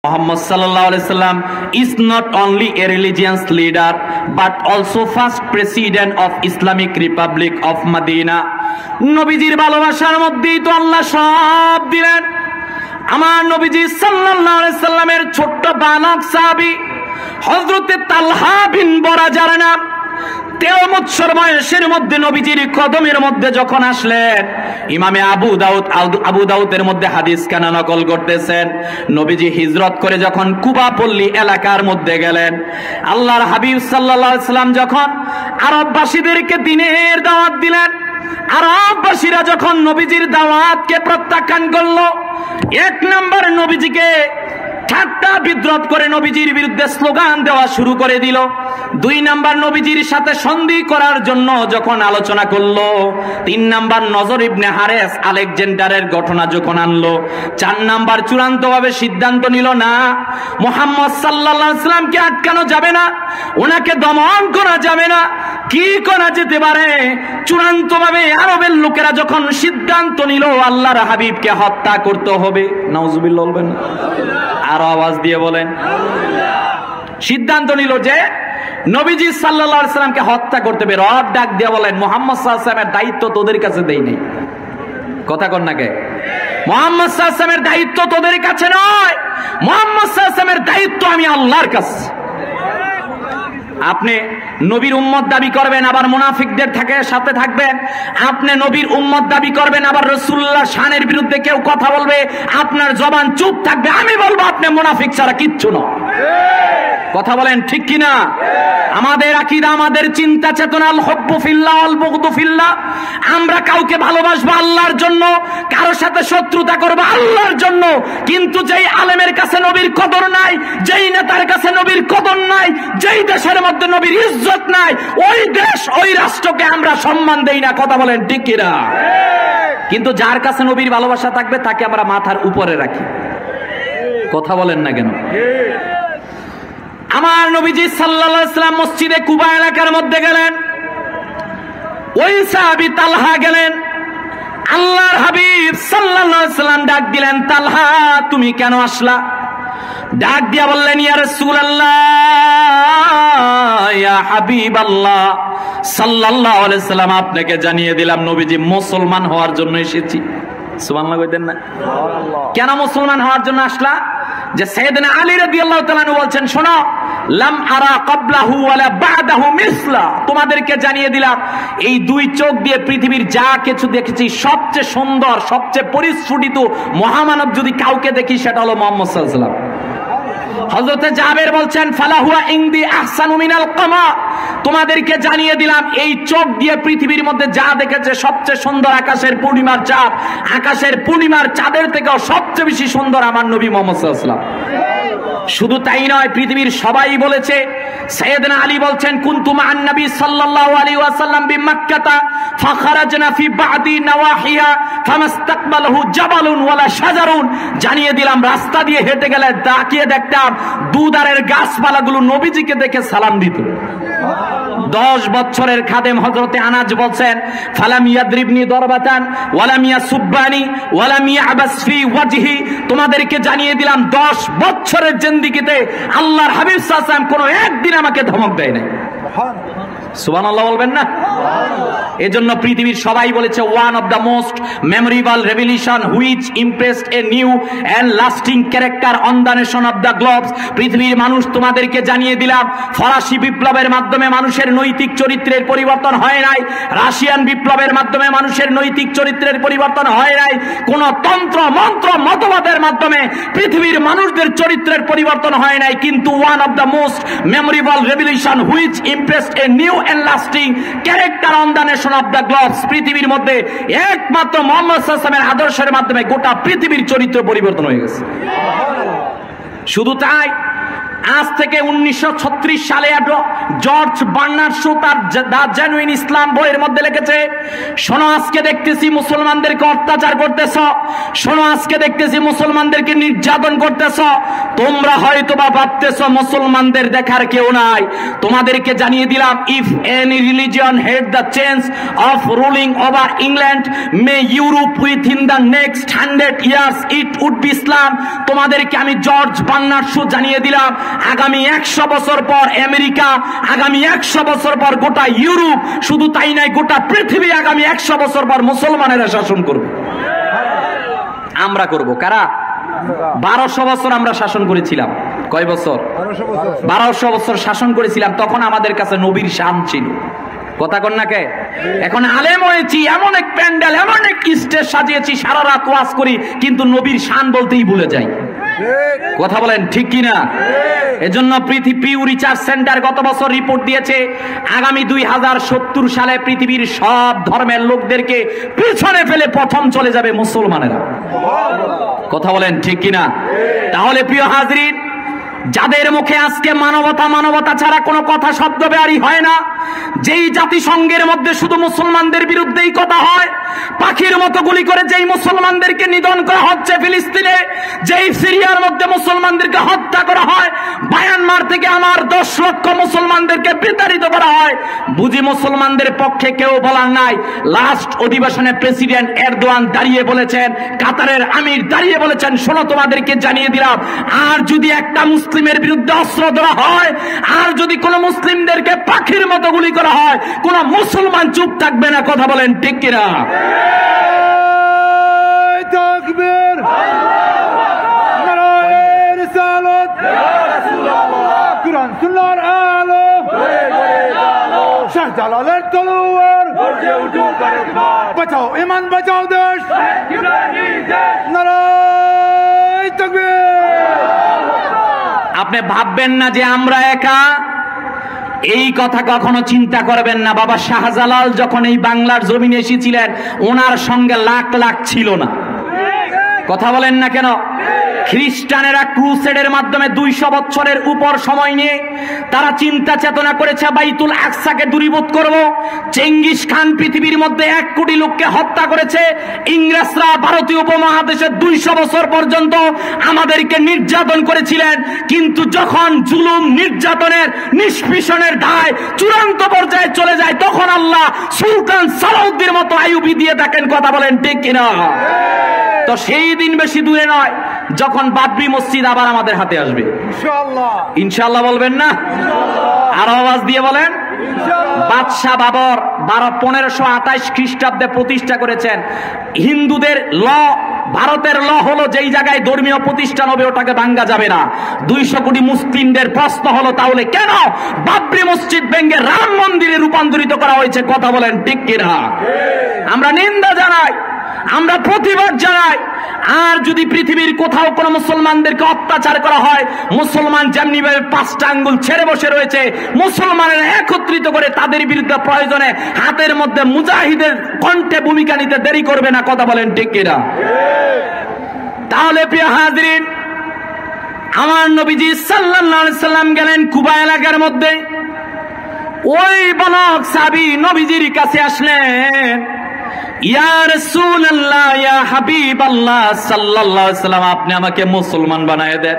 Muhammad sallallahu alaihi wasallam is not only a religious leader but also first president of Islamic Republic of Medina. নবীজির ভালোবাসার মধ্যেই তো আল্লাহ সব দিলেন। আমার নবীজি সাল্লাল্লাহু আলাইহি সাল্লামের ছোট্ট বালক সাহাবী হযরতে তালহা বিন বরাজার নাম 13 বছর বয়সের মধ্যে নবীজির কদমের মধ্যে যখন আসলেন, ইমামে আবু দাউদের মধ্যে হাদিস কেন নকল করতেছেন, নবীজি হিজরত করে যখন কুবা পল্লী এলাকার মধ্যে গেলেন, আল্লাহর হাবিব সাল্লাল্লাহু আলাইহি সাল্লাম যখন আরববাসীদেরকে দ্বীনের দাওয়াত দিলেন, আরববাসীরা যখন নবীজির দাওয়াতকে প্রত্যাখ্যান করলো, এক নাম্বার নবীজিকে ঠাট্টা বিদ্রুপ করে নবীজির বিরুদ্ধে স্লোগান দেওয়া শুরু করে দিল। 2 নাম্বার নবীজির সাথে সন্ধি করার জন্য যখন আলোচনা করলো, 3 নাম্বার নজর ইবনে হারেস আলেকজান্ডারের ঘটনা যখন আনলো, 4 নাম্বার চূড়ান্ত ভাবে সিদ্ধান্ত নিল না, মুহাম্মদ সাল্লাল্লাহু আলাইহি সাল্লামকে আটকানো যাবে না, ওনাকে দমন করা যাবে না। কি করা যেতে পারে? চূড়ান্ত ভাবে আরবের লোকেরা যখন সিদ্ধান্ত নিল আল্লাহর হাবিবকে হত্যা করতে হবে, নাউজুবিল্লাহ বলবেন, আর আওয়াজ দিয়ে বলেন, সিদ্ধান্ত নিল যে নবীজি সাল্লাল্লাহু আলাইহি সাল্লামকে হত্যা করতে হবে। রব ডাক দিয়ে বলেন, মুহাম্মদ সাল্লাল্লাহু আলাইহি সাল্লামের দায়িত্ব তোদের কাছে দেই নাই। কথা কন না কে? মুহাম্মদ সাল্লাল্লাহু আলাইহি সাল্লামের দায়িত্ব তোদের কাছে নয়, মুহাম্মদ সাল্লাল্লাহু আলাইহি সাল্লামের দায়িত্ব আমি আল্লাহর কাছে। আপনি নবীর উম্মত দাবি করবেন, আবার মুনাফিকদের সাথে থাকবেন। আপনি নবীর উম্মত দাবি করবেন, আবার রাসূলুল্লাহ শানের বিরুদ্ধে কেউ কথা বলবে, আপনার জবান চুপ থাকবে। আমি বলবো আপনি মুনাফিক ছাড়া কিচ্ছু না। কথা বলেন ঠিক কিনা? আমাদের আকীদা, আমাদের চিন্তা চেতনা আল হুব্বু ফিল্লাহ ওয়াল বুগদু ফিল্লাহ। আমরা কাউকে ভালোবাসবো আল্লাহর জন্য, কারোর সাথে শত্রুতা করবো আল্লাহর জন্য। কিন্তু যেই আলেমের কাছে নবীর কদর নাই, যেই নেতার কাছে নবীর কদর নাই, যেই দেশের মধ্যে নবীর ইজ্জত নাই, ওই দেশ ওই রাষ্ট্রকে আমরা সম্মান দেই না। কথা বলেন ঠিক কিনা? কিন্তু যার কাছে নবীর ভালোবাসা থাকবে তাকে আমরা মাথার উপরে রাখি। কথা বলেন না কেন? আমার নবীজি সাল্লাল্লাহু আলাইহি সাল্লাম মসজিদে কুবা এলাকার মধ্যে গেলেন, ওই সাহাবী তালহা গেলেন। আল্লাহর হাবিব সাল্লাল্লাহু আলাইহি সাল্লাম ডাক দিলেন, তালহা তুমি কেন আসলা? ডাক দিয়া বললেন, ইয়া রাসূলুল্লাহ, ইয়া হাবিবাল্লাহ সাল্লাল্লাহু আলাইহি সাল্লাম, আপনাকে জানিয়ে দিলাম নবীজি মুসলমান হওয়ার জন্য এসেছি। সুবহানাল্লাহ কইতেন না? কেন মুসলমান হওয়ার জন্য আসলা? যে সাইয়েদনা আলী রাদিয়াল্লাহু তাআলা আনহু বলছেন, শোনো, লাম আরা ক্বাবলাহু ওয়ালা বা'দাহু মিসলা, তোমাদেরকে জানিয়ে দিলাম এই 2 চোখ দিয়ে পৃথিবীর যা কিছু দেখেছি সবচেয়ে সুন্দর, সবচেয়ে পরিস্ফুটিত মহামানব যদি কাউকে দেখি সেটা হলো মুহাম্মদ সাল্লাল্লাহু আলাইহি সাল্লাম। হযরতে জাবের বলছেন, ফালাহুয়া ইনদি আহসানু মিনাল কমার, তোমাদেরকে জানিয়ে দিলাম এই চোখ দিয়ে পৃথিবীর মধ্যে যা দেখেছে সবচেয়ে সুন্দর আকাশের পূর্ণিমার চাঁদ, আকাশের পূর্ণিমার চাঁদের থেকেও সবচেয়ে বেশি সুন্দর আমার নবী মুহাম্মদ সাল্লাল্লাহু আলাইহি ওয়াসাল্লাম। শুধু তাই নয়, পৃথিবীর সবাই বলেছে, সাইয়েদনা আলী বলছেন, কুনতু মা'আন নবী সাল্লাল্লাহু আলাইহি ওয়াসাল্লাম বিমাক্কাতা ফাখারাজনা ফি বা'দি নওয়াহিহা ফামাস্তাকবালাহু জাবালুন ওয়ালা শাজারুন, জানিয়ে দিলাম রাস্তা দিয়ে হেঁটে গেলে তাকিয়ে দেখতাম দুধারের গাছপালাগুলো নবীজিকে দেখে সালাম দিত। 10 বছরের খাদেম হযরতে আনাস বলছেন, ফালাম ইয়াদরিবনি দরবাতান ওয়ালাম ইয়াসুব্বানি ওয়ালাম ইয়াবাস ফি ওয়াজহি, তোমাদেরকে জানিয়ে দিলাম 10 বছরের জিন্দেগিতে আল্লাহর হাবিব সাল্লাল্লাহু আলাইহি ওয়াসাল্লাম কোনো একদিন আমাকে ধমক দেয় নাই। সুবহানাল্লাহ বলবেন না? এজন্য পৃথিবীর সবাই বলেছে, one of the most memorable revolution which impressed a new and lasting character on the nation of the globes. পৃথিবীর মানুষ, তোমাদেরকে জানিয়ে দিলাম ফরাসি বিপ্লবের মাধ্যমে মানুষের নৈতিক চরিত্রের পরিবর্তন হয় নাই, রাশিয়ান বিপ্লবের মাধ্যমে মানুষের নৈতিক চরিত্রের পরিবর্তন হয় নাই, কোন তন্ত্র মন্ত্র মতবাদের মাধ্যমে পৃথিবীর মানুষদের চরিত্রের পরিবর্তন হয় নাই। কিন্তু one of the most memorable revolution which impressed a new and lasting character on the nation of the globes, পৃথিবীর মধ্যে একমাত্র মুহাম্মদ সাল্লাল্লাহু আলাইহি ওয়াসাল্লামের আদর্শের মাধ্যমে গোটা পৃথিবীর চরিত্র পরিবর্তন হয়ে গেছে। শুধু তাই, আজ থেকে 1936 সালে জর্জ বার্নার্ড শো তার দ্য জেনুইন ইসলাম বইয়ের মধ্যে লিখেছে, শোনো আজকে দেখতেছি মুসলমানদেরকে অত্যাচার করতেছ, শোনো আজকে দেখতেছি মুসলমানদেরকে নির্যাতন করতেছ, তোমরা হয়তো বা ভাবতেছ মুসলমানদের দেখার কেউ নাই। তোমাদেরকে জানিয়ে দিলাম, if any religion had the change of ruling over England may Europe within the next 100 years it would be Islam. তোমাদেরকে আমি জর্জ বার্নার্ড শো জানিয়ে দিলাম, আগামী 100 বছর পর আমেরিকা, আগামী 100 বছর পর গোটা ইউরোপ, শুধু তাই নয় গোটা পৃথিবী আগামী 100 বছর পর মুসলমানেরা শাসন করবে। আমরা করব। কারা? 1200 বছর আমরা শাসন করেছিলাম। কয় বছর? 1200 বছর শাসন করেছিলাম। তখন আমাদের কাছে নবীর শান ছিল। কথা কন না কে? এখন আলেম হয়েছি, এমন এক প্যান্ডেল, এমন এক স্টেজ সাজিয়েছি, সারা রাত ওয়াজ করি, কিন্তু নবীর শান বলতেই ভুলে যাই। কথা বলেন ঠিক কিনা? এজন্য পিউ রিসার্চ সেন্টার গত বছর রিপোর্ট দিয়েছে, আগামী 2070 সালে পৃথিবীর সব ধর্মের লোকদেরকে পিছনে ফেলে প্রথম চলে যাবে মুসলমানেরা। কথা বলেন ঠিক কিনা? তাহলে প্রিয় হাজরিন, যাদের মুখে আজকে মানবতা মানবতা ছাড়া কোনো কথা শব্দ বেয়ারি হয় না, যেই জাতিসংঘের মধ্যে শুধু মুসলমানদের বিরুদ্ধেই কথা হয়, পাখির মতো গুলি করে যেই মুসলমানদেরকে নিধন করা হচ্ছে ফিলিস্তিনে, যেই সিরিয়ার মধ্যে মুসলমানদেরকে হত্যা করা হয়, মায়ানমার থেকে আমার 10 লক্ষ মুসলমানদেরকে বিতাড়িত করা হয়, বুঝি মুসলমানদের পক্ষে কেউ বলার নাই। লাস্ট অধিবেশনে প্রেসিডেন্ট এরদোয়ান দাঁড়িয়ে বলেছেন, কাতারের আমির দাঁড়িয়ে বলেছেন, শোনো তোমাদেরকে জানিয়ে দিলাম, আর যদি একটা মুসলিমের বিরুদ্ধে অস্ত্র ধরা হয়, আর যদি কোন মুসলিমদেরকে পাখির মতো গুলি করা হয়, কোন মুসলমান চুপ থাকবে না। কথা বলেন ঠিক কিনা? তাকবীর, নারায়ে রিসালাত, ইয়া রাসূলুল্লাহ, কুরআন সুন্নাহর আলো, শাহজালালের তলোয়ার, গর্জে উঠুক আরেকবার, বাঁচাও ঈমান বাঁচাও দেশ, নারায়ে তাকবীর। আপনি ভাববেন না যে আমরা একা, এই কথা কখনো চিন্তা করবেন না। বাবা শাহজালাল যখন এই বাংলার জমিনে এসেছিলেন, ওনার সঙ্গে লাখ লাখ ছিল না। কথা বলেন না কেন? খ্রিস্টানেরা ক্রুসেডের মাধ্যমে 200 বছরের উপর সময় নিয়ে তারা চিন্তা চেতনা করেছে বাইতুল আকসাকে দূরীভূত করব। চেঙ্গিস খান পৃথিবীর মধ্যে 1 কোটি লোককে হত্যা করেছে। ইংরেজরা ভারতীয় উপমহাদেশে 200 বছর পর্যন্ত আমাদেরকে নির্যাতন করেছিলেন, কিন্তু যখন জুলুম নির্যাতনের নিষ্পেষণের দায় চূড়ান্ত পর্যায়ে চলে যায়, তখন আল্লাহ সুলতান সালাউদ্দিনের মতো আইয়ুবী দিয়ে থাকেন। কথা বলেন ঠিক কিনা? তো সেই দিন বেশি দূরে নয় যখন বাবরি মসজিদ আবার আমাদের হাতে আসবে। ইনশাআল্লাহ। ইনশাআল্লাহ বলবেন না? আর আওয়াজ দিয়ে বলেন। বাদশাহ বাবর 1528 খ্রিস্টাব্দে প্রতিষ্ঠা করেছেন। হিন্দুদের ল, ভারতের ল হলো যেই জায়গায় ধর্মীয় প্রতিষ্ঠান হবে ওটাকে ভাঙ্গা যাবে না। 200 কোটি মুসলিমদের প্রশ্ন হলো, তাহলে কেন বাবরি মসজিদ ভেঙে রাম মন্দিরে রূপান্তরিত করা হয়েছে? কথা বলেন ঠিক কিনা? আমরা নিন্দা জানাই, আমরা প্রতিবাদ জানাই। আর যদি পৃথিবীর কোথাও কোনো মুসলমানদেরকে অত্যাচার করা হয়, মুসলমান যেমনি ভাবে 5টা আঙ্গুল ছেড়ে বসে রয়েছে, মুসলমানেরা একত্রিত করে তাদের বিরুদ্ধে প্রয়োজনে হাতের মধ্যে মুজাহিদের কণ্ঠে ভূমিকা নিতে দেরি করবে না। কথা বলেন ঠিক কিনা? তাহলে প্রিয় হাজরিন, আমার নবীজি সাল্লাল্লাহু আলাইহি সাল্লাম গেলেন কুবা এলাকার মধ্যে। ওই বালক সাহাবী নবীজির কাছে আসলেন, ইয়া রাসূলুল্লাহ, ইয়া হাবিবাল্লাহ সাল্লাল্লাহু আলাইহি সাল্লাম, আপনি আমাকে মুসলমান বানায় দেন।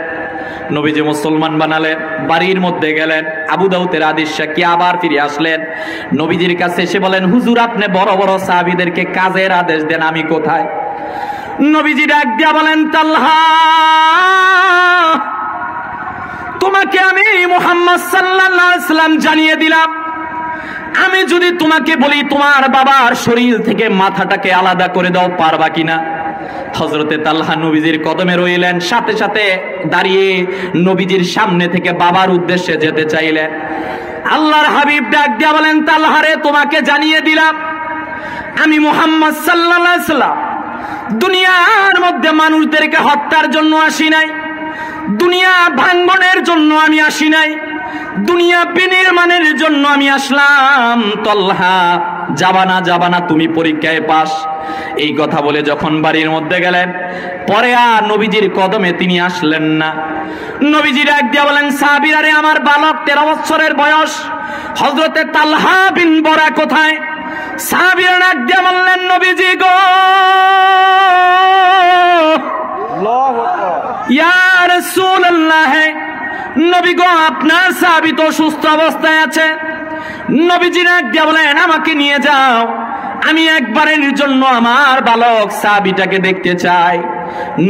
নবীজি মুসলমান বানালেন, বাড়ির মধ্যে গেলেন, আবু দাউদের আদেশ কি আবার ফিরে আসলেন। নবীজির কাছে এসে বলেন, হুজুর আপনি বড় বড় সাহাবীদেরকে কাজের আদেশ দেন, আমি কোথায়? নবীজি ডাক দিয়া বলেন, তালহা, তোমাকে আমি মুহাম্মদ সাল্লাল্লাহু আলাইহি সাল্লাম জানিয়ে দিলাম, আমি যদি তোমাকে বলি তোমার বাবার শরীর থেকে মাথাটাকে আলাদা করে দাও, পারবা কিনা? হযরতে তালহা নবীজির কদমে রইলেন, সাথে সাথে দাঁড়িয়ে নবীজির সামনে থেকে বাবার উদ্দেশ্যে যেতে চাইলেন। আল্লাহর হাবিব ডাক দিয়া বলেন, তালহা রে, তোমাকে জানিয়ে দিলাম, আমি মুহাম্মদ সাল্লাল্লাহু আলাইহি সাল্লাম দুনিয়ার মধ্যে মানুষদেরকে হত্যার জন্য আসি নাই, দুনিয়া ভাঙ্গনের জন্য আমি আসি নাই, দুনিয়া বিনির্মাণের জন্য আমি আসলাম। তালহা, যাবা না, তুমি পরীক্ষায় পাস। এই কথা বলে যখন বাড়ির মধ্যে গেলেন, পরে আর নবীজির কদমে তিনি আসলেন না। নবীজি ডাক দিয়া বলেন, সাহাবীরা রে, আমার বালক 13 বছরের বয়স, হযরতে তালহা বিন বরা কোথায়? সাহাবীরা ডাক দিয়া বললেন, নবীজি গো, ইয়া রাসূলুল্লাহ, নবী গো, আপনার সাহাবী তো সুস্থ অবস্থায় আছে। নবীজি ডাক দিয়া বলেন, আমাকে নিয়ে যাও, আমি একবারের জন্য আমার বালক সাহাবীটাকে দেখতে চাই।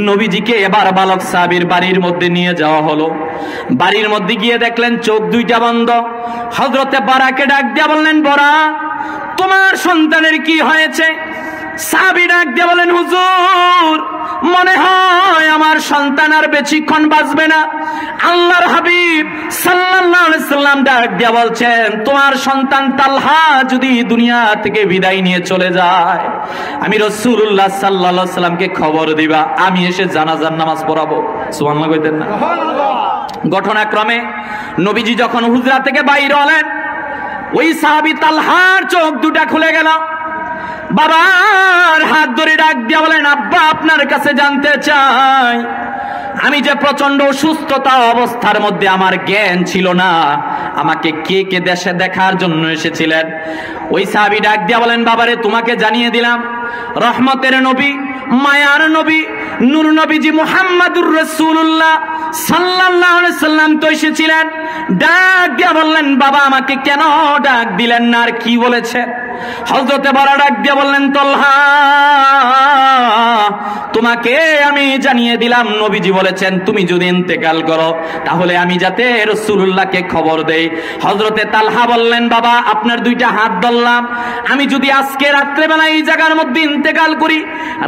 নবীজিকে এবার বালক সাহাবীর বাড়ির মধ্যে নিয়ে যাওয়া হলো। বাড়ির মধ্যে গিয়ে দেখলেন চোখ দুইটা বন্ধ। হযরতে বরাকে ডাক দিয়া বললেন, বরা, তোমার সন্তানের কি হয়েছে? সাহাবী ডাক দিয়া বলেন, হুজুর, মনে হয় আমার সন্তান আর বেশিক্ষণ বাঁচবে না। আল্লাহর হাবিব সাল্লাল্লাহু আলাইহি সাল্লাম ডাক দিয়া বলছেন, তোমার সন্তান তালহা যদি দুনিয়া থেকে বিদায় নিয়ে চলে যায়, আমি রাসূলুল্লাহ সাল্লাল্লাহু আলাইহি সাল্লামকে খবর দিবা, আমি এসে জানাজার নামাজ পড়াবো। সুবহানাল্লাহ কইতেন না? ঘটনাক্রমে নবীজি যখন হুজরা থেকে বাইরে হলেন, ওই সাহাবী তালহার চোখ দুটা খুলে গেল। বাবার হাত ধরে ডাক দিয়া বলেন, আব্বা, আপনার কাছে জানতে চাই, আমি যে প্রচন্ড অসুস্থতা অবস্থার মধ্যে আমার জ্ঞান ছিল না, আমাকে কে কে দেশে দেখার জন্য এসেছিলেন? ওই সাহাবী ডাক দিয়া বলেন, বাবারে, তোমাকে জানিয়ে দিলাম, রহমতের নবী, মায়ার নবী, নূর নবীজি মুহাম্মাদুর রাসূলুল্লাহ সাল্লাল্লাহু আলাইহি সাল্লাম তো এসেছিলেন। ডাক দিয়া বললেন, বাবা, আমাকে কেন ডাক দিলেন না, আর কি বলেছে? হযরতে বরা ডাক দিয়া বললেন, তালহা, তোমাকে আমি জানিয়ে দিলাম, নবীজি বলেছেন তুমি যদি ইন্তেকাল করো তাহলে আমি যাতে রাসূলুল্লাহকে খবর দেই। হযরতে তালহা বললেন, বাবা, আপনার দুইটা হাত ধরলাম, আমি যদি আজকে রাত্রেবেলা এই জায়গার মধ্যে ইন্তেকাল করি,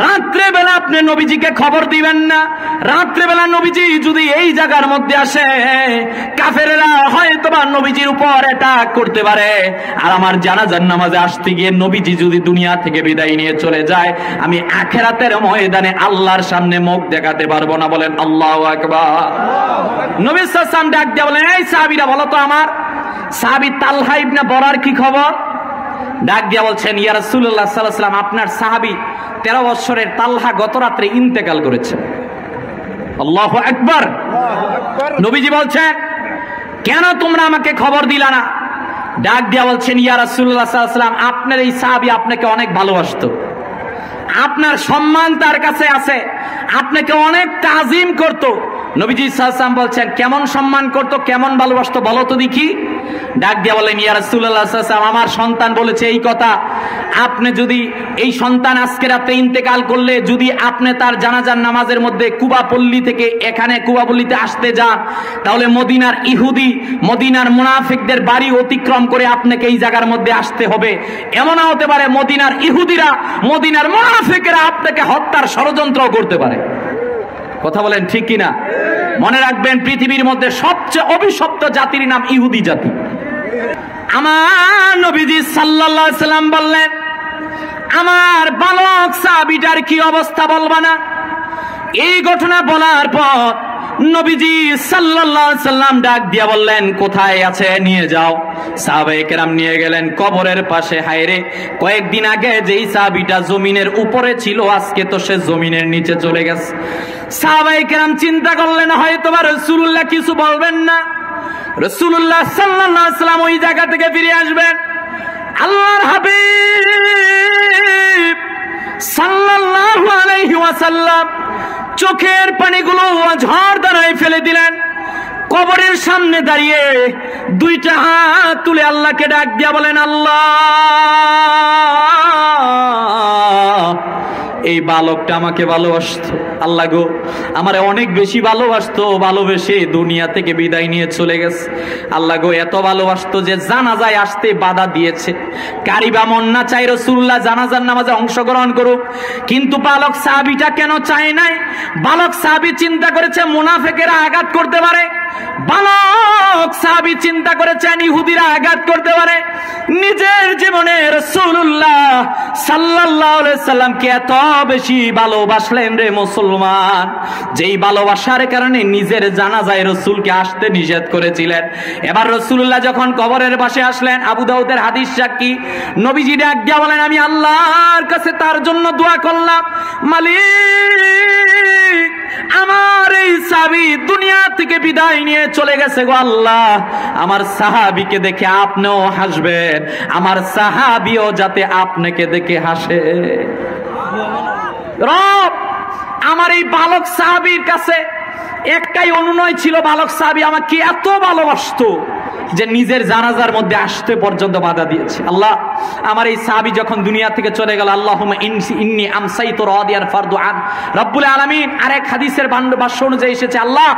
রাত্রেবেলা আপনি নবীজিকে খবর দিবেন না। রাত্রেবেলা নবীজি যদি এই জায়গার মধ্যে আসে, কাফেরেরা হয়তোবা নবীজির উপর অ্যাটাক করতে পারে, আর আমার জানাজার নামাজে আসতে গিয়ে নবীজি যদি দুনিয়া থেকে বিদায় নিয়ে চলে যায়, আমি আখিরাতের ময়দানে আল্লাহর সামনে মুখ দেখাতে পারবো না। বলেন আল্লাহু আকবার। নবী সাল্লাল্লাহু আলাইহি ওয়াসাল্লাম ডাক দিয়ে বলেন, এই সাহাবীরা, বলো তো আমার সাহাবী তালহা ইবনে বরার কি খবর? ডাক দিয়া বলছেন, ইয়া রাসূলুল্লাহ সাল্লাল্লাহু আলাইহি ওয়াসাল্লাম, আপনার সাহাবী 13 বছরের তালহা গত রাতে ইন্তেকাল করেছে। আল্লাহু আকবার। নবীজি বলছেন, কেন তোমরা আমাকে খবর দিলা না? ডাক দিয়া বলছেন, ইয়া রাসূলুল্লাহ সাল্লাল্লাহু আলাইহি ওয়াসাল্লাম, আপনার এই সাহাবী আপনাকে অনেক ভালোবাসতো, আপনার সম্মান তার কাছে আছে, আপনাকে অনেক তাজিম করত। নবীজি সাল্লাল্লাহু আলাইহি ওয়াসাল্লাম বলছেন, কেমন সম্মান করত, কেমন ভালোবাসতো, বলো তো দেখি। ডাক দিয়া বলেন, ইয়া রাসূলুল্লাহ সাল্লাল্লাহু আলাইহি ওয়াসাল্লাম, আমার সন্তান বলেছে এই কথা, আপনি যদি এই সন্তান আজকে রাতে ইন্তেকাল করলে যদি আপনি তার জানাজার নামাজের মধ্যে কুবা পল্লী থেকে এখানে কুবা পল্লীতে আসতে যান, তাহলে মদিনার ইহুদি, মদিনার মুনাফিকদের বাড়ি অতিক্রম করে আপনাকে এই জায়গার মধ্যে আসতে হবে। এমনও হতে পারে মদিনার ইহুদিরা, মদিনার মুনাফিকরা আপনাকে হত্যার ষড়যন্ত্র করতে পারে। কথা বলেন ঠিক কিনা? মনে রাখবেন, পৃথিবীর মধ্যে সবচেয়ে অভিশপ্ত জাতির নাম ইহুদি জাতি। আমার নবীজি সাল্লাল্লাহু আলাইহি সাল্লাম বললেন, আমার বালক সাহাবীটার কি অবস্থা বলবা না? এই ঘটনা বলার পর নবীজি সাল্লাল্লাহু আলাইহি সাল্লাম ডাক দিয়া বললেন, কোথায় আছে, নিয়ে যাও। সাহাবায়ে কেরাম নিয়ে গেলেন কবরের পাশে। হায়রে, কয়েকদিন আগে যেই সাহাবীটা জমিনের উপরে ছিল, আজকে তো সে জমিনের নিচে চলে গেছে। সাহাবায়ে কেরাম চিন্তা করলেন, হয়তোবা রাসূলুল্লাহ কিছু বলবেন না, রাসূলুল্লাহ সাল্লাল্লাহু আলাইহি সাল্লাম ওই জায়গা থেকে ফিরে আসবেন। আল্লাহর হাবিব সাল্লাল্লাহু আলাইহি ওয়াসাল্লাম চোখের পানিগুলো ঝড় দ্বারায় ফেলে দিলেন। কবরের সামনে দাঁড়িয়ে দুইটা হাত তুলে আল্লাহকে ডাক দিয়া বলেন, আল্লাহ, এই বালকটা আমাকে ভালোবাসতো, আল্লাহ গো, আমারে অনেক বেশি ভালোবাসতো, ভালোবেসে দুনিয়া থেকে বিদায় নিয়ে চলে গেছে। আল্লাহ গো, এত ভালোবাসতো যে জানাজায় আসতে বাধা দিয়েছে। কারিবা মন না চাই রাসূলুল্লাহ জানাজার নামাজে অংশগ্রহণ করুক, কিন্তু বালক সাহাবীটা কেন চায় নাই? বালক সাহাবী চিন্তা করেছে মুনাফিকেরা আঘাত করতে পারে। বালক বালক সাহাবী চিন্তা করেছেন ইহুদিরা আঘাত করতে পারে, নিজের জীবনে রাসূলুল্লাহ সাল্লাল্লাহু আলাইহি সাল্লামকে এত বেশি ভালোবাসলেন রে মুসলমান, যেই ভালোবাসার কারণে নিজের জানাজায় রাসূলকে আসতে নিষেধ করেছিলেন। এবার রাসূলুল্লাহ যখন কবরের পাশে আসলেন, আবু দাউদের হাদিস সাক্ষী, নবীজি ডাক দিয়া বলেন, আমি আল্লাহর কাছে তার জন্য দোয়া করলাম, মালিক আমার এই সাহাবী দুনিয়া থেকে বিদায় নিয়ে চলে গেছে গো আল্লাহ, আমার সাহাবীকে দেখে আপনিও হাসবেন, আমার সাহাবীও যাতে আপনাকে দেখে হাসে। রব আমার এই বালক সাহাবীর কাছে একটাই অনুনয় ছিল, বালক সাহাবী আমাকে এত ভালোবাসতো যে নিজের জানাজার মধ্যে আসতে পর্যন্ত বাধা দিয়েছে। আল্লাহ আমার এই সাহাবী যখন দুনিয়া থেকে চলে গেল, আল্লাহুম্মা ইন্নী আমসাইতু রাদিয়ান ফারদু আন, রব্বুল আলামিন আরেক হাদিসের ভাষ্য অনুযায়ী এসেছে, আল্লাহ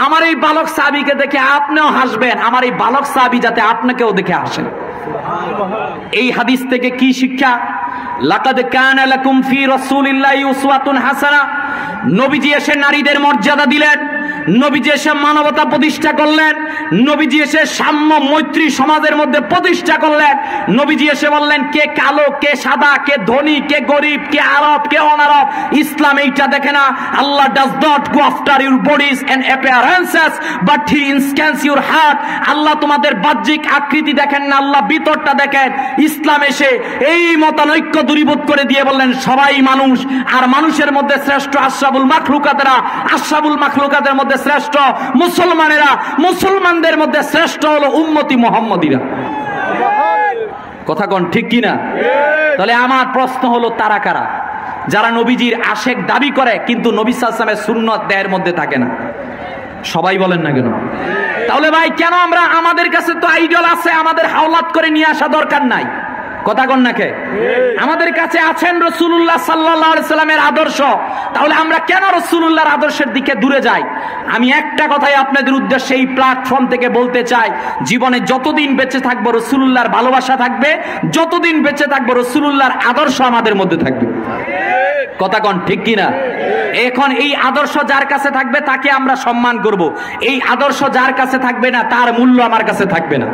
আমার এই বালক সাহাবীকে দেখে আপনিও হাসবেন, আমার এই বালক সাহাবী যাতে আপনাকেও দেখে হাসেন। এই হাদিস থেকে কি শিক্ষা? লাকাদ কানা লাকুম ফি রাসূলিল্লাহি উসওয়াতুন হাসানাহ। নবীজি এসে নারীদের মর্যাদা দিলেন, নবীজি এসে মানবতা প্রতিষ্ঠা করলেন, নবীজি এসে সাম্য মৈত্রী সমাজের মধ্যে প্রতিষ্ঠা করলেন। নবীজি এসে বললেন কে কালো, কে সাদা, কে ধনী, কে গরিব, কে আরব, কে অনারব, ইসলাম এইটা দেখে না। Allah does not go after your bodies and appearances but he inspects your heart. আল্লাহ তোমাদের বাহ্যিক আকৃতি দেখেন না, আল্লাহ ভিতরটা দেখেন। ইসলাম এসে এই মতানৈক্য দূরীভূত করে দিয়ে বললেন সবাই মানুষ, আর মানুষের মধ্যে শ্রেষ্ঠ আশরাফুল মাখলুকাতেরা, আশরাফুল মাখলুকাতের মধ্যে শ্রেষ্ঠ মুসলমানেরা, মুসলমানদের মধ্যে শ্রেষ্ঠ হলো উম্মতি মুহাম্মদীরা। কথা কোন ঠিক কিনা? তাহলে আমার প্রশ্ন হলো তারা কারা? যারা নবীজির আশেক দাবি করে কিন্তু নবী সাল্লাল্লাহু আলাইহি ওয়াসাল্লামের সুন্নাত দেহের মধ্যে থাকে না। সবাই বলেন না কেন? তাহলে ভাই কেন আমরা, আমাদের কাছে তো আইডল আছে, আমাদের হাওলাত করে নিয়ে আসা দরকার নাই। কথা কন নাকি? আমাদের কাছে আছেন রাসূলুল্লাহ সাল্লাল্লাহু আলাইহি সাল্লামের আদর্শ, তাহলে আমরা কেন রাসূলুল্লাহর আদর্শের দিকে দূরে যাই? আমি একটা কথাই আপনাদের উদ্দেশ্যে এই প্ল্যাটফর্ম থেকে বলতে চাই, জীবনে যতদিন বেঁচে থাকবো রাসূলুল্লাহর ভালোবাসা থাকবে, যতদিন বেঁচে থাকবো রাসূলুল্লাহর আদর্শ আমাদের মধ্যে থাকবে। কথা কন ঠিক কিনা? এখন এই আদর্শ যার কাছে থাকবে তাকে আমরা সম্মান করব, এই আদর্শ যার কাছে থাকবে না তার মূল্য আমার কাছে থাকবে না।